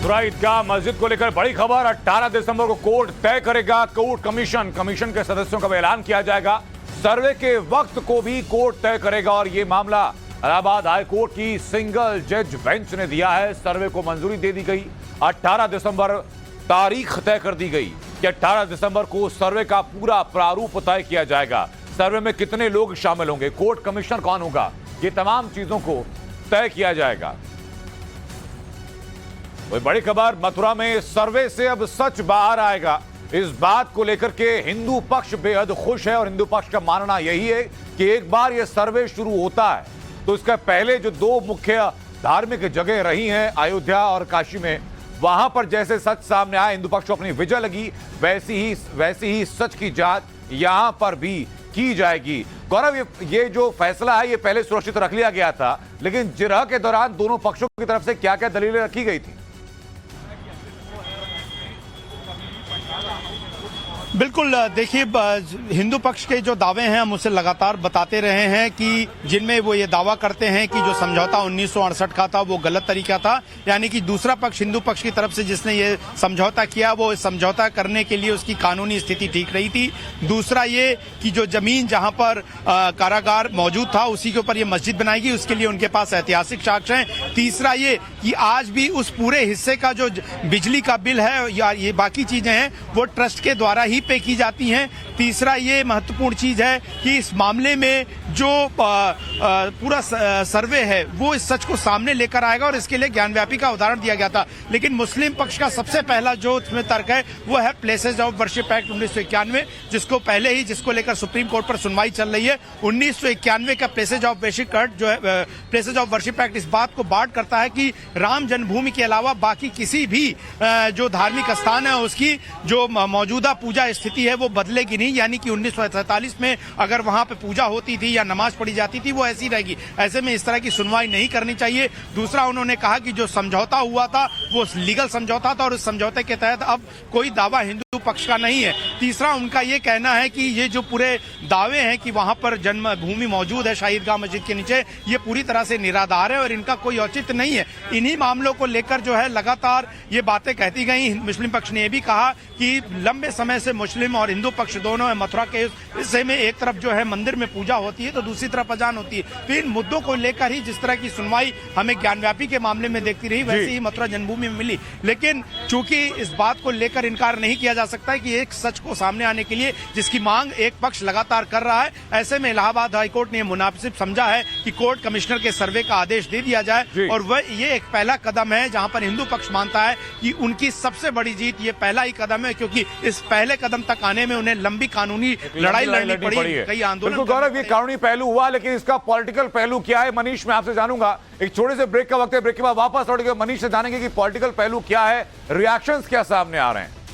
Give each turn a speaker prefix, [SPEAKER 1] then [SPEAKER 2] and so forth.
[SPEAKER 1] मथुरा ईदगाह मस्जिद को लेकर बड़ी खबर। 18 दिसंबर को कोर्ट तय करेगा कोर्ट कमीशन। कमीशन के सदस्यों का ऐलान किया जाएगा। सर्वे के वक्त को भी कोर्ट तय करेगा और यह मामला इलाहाबाद हाई कोर्ट की सिंगल जज बेंच ने दिया है। सर्वे को मंजूरी दे दी गई। 18 दिसंबर तारीख तय कर दी गई कि 18 दिसंबर को सर्वे का पूरा प्रारूप तय किया जाएगा। सर्वे में कितने लोग शामिल होंगे, कोर्ट कमिश्नर कौन होगा, ये तमाम चीजों को तय किया जाएगा। वही बड़ी खबर, मथुरा में सर्वे से अब सच बाहर आएगा। इस बात को लेकर के हिंदू पक्ष बेहद खुश है और हिंदू पक्ष का मानना यही है कि एक बार यह सर्वे शुरू होता है तो इसका पहले जो दो मुख्य धार्मिक जगह रही हैं, अयोध्या और काशी में, वहां पर जैसे सच सामने आया, हिंदू पक्ष को अपनी विजय लगी, वैसी ही सच की जांच यहां पर भी की जाएगी। गौरव, ये जो फैसला है ये पहले सुरक्षित रख लिया गया था, लेकिन जिरह के दौरान दोनों पक्षों की तरफ से क्या क्या दलीलें रखी गई थी?
[SPEAKER 2] बिल्कुल, देखिए, हिंदू पक्ष के जो दावे हैं हम उसे लगातार बताते रहे हैं कि जिनमें वो ये दावा करते हैं कि जो समझौता 1968 का था वो गलत तरीका था, यानी कि दूसरा पक्ष हिंदू पक्ष की तरफ से जिसने ये समझौता किया वो समझौता करने के लिए उसकी कानूनी स्थिति ठीक रही थी। दूसरा ये कि जो जमीन जहां पर कारागार मौजूद था उसी के ऊपर ये मस्जिद बनाएगी, उसके लिए उनके पास ऐतिहासिक साक्ष्य हैं। तीसरा ये कि आज भी उस पूरे हिस्से का जो बिजली का बिल है या ये बाकी चीजें हैं वो ट्रस्ट के द्वारा ही पे की जाती हैं। तीसरा ये महत्वपूर्ण चीज है कि इस मामले में जो पूरा सर्वे है वो इस सच को सामने लेकर आएगा और इसके लिए ज्ञानव्यापी का उदाहरण दिया गया था। लेकिन मुस्लिम पक्ष का सबसे पहला जो इसमें तर्क है वो है प्लेसेज ऑफ वर्शिप एक्ट 1991, जिसको पहले ही जिसको लेकर सुप्रीम कोर्ट पर सुनवाई चल रही है। 1991 का प्लेसेज ऑफ वर्शिप एक्ट जो है, प्लेसेज ऑफ वर्शिप एक्ट इस बात को बांट करता है कि राम जन्मभूमि के अलावा बाकी किसी भी जो धार्मिक स्थान है उसकी जो मौजूदा पूजा स्थिति है वो बदलेगी नहीं, यानी कि 1947 में अगर वहां पे पूजा होती थी या नमाज पढ़ी जाती थी वो ऐसी रहेगी। ऐसे में इस तरह की सुनवाई नहीं करनी चाहिए। दूसरा, उन्होंने कहा कि जो समझौता हुआ था वो लीगल समझौता था और उस समझौते के तहत अब कोई दावा हिंदू पक्ष का नहीं है। तीसरा, उनका ये कहना है कि ये जो पूरे दावे हैं कि वहां पर जन्मभूमि मौजूद है शाही ईदगाह मस्जिद के नीचे, ये पूरी तरह से निराधार है और इनका कोई औचित्य नहीं है। इन्हीं मामलों को लेकर जो है लगातार ये बातें कहती गई। मुस्लिम पक्ष ने यह भी कहा कि लंबे समय से मुस्लिम और हिंदू पक्ष दोनों है, मथुरा के हिस्से में एक तरफ जो है मंदिर में पूजा होती है तो दूसरी तरफ अजान होती है। तो इन मुद्दों को लेकर ही जिस तरह की सुनवाई हमें ज्ञानव्यापी के मामले में देखती रही वैसे ही मथुरा जन्मभूमि में मिली। लेकिन चूंकि इस बात को लेकर इनकार नहीं किया जा सकता है कि एक सच को सामने आने के लिए जिसकी मांग एक पक्ष लगातार कर रहा है, ऐसे में इलाहाबाद हाईकोर्ट ने मुनासिब समझा है कि कोर्ट कमिश्नर के सर्वे का आदेश दे दिया जाए। और वह ये एक पहला कदम है जहां पर हिंदू पक्ष मानता है कि उनकी सबसे बड़ी जीत ये पहला ही कदम है, क्योंकि इस पहले कदम तक आने में उन्हें लंबी कानूनी लड़ाई लड़नी पड़ी, कई आंदोलन।
[SPEAKER 1] गौरव, ये कानूनी पहलू हुआ, लेकिन इसका पॉलिटिकल पहलू क्या है? मनीष, मैं आपसे जानूंगा। एक छोटे से ब्रेक का वक्त है, ब्रेक के बाद वापस लौटेंगे। मनीष से जानेंगे कि पॉलिटिकल पहलू क्या है, रिएक्शंस क्या सामने आ रहे हैं।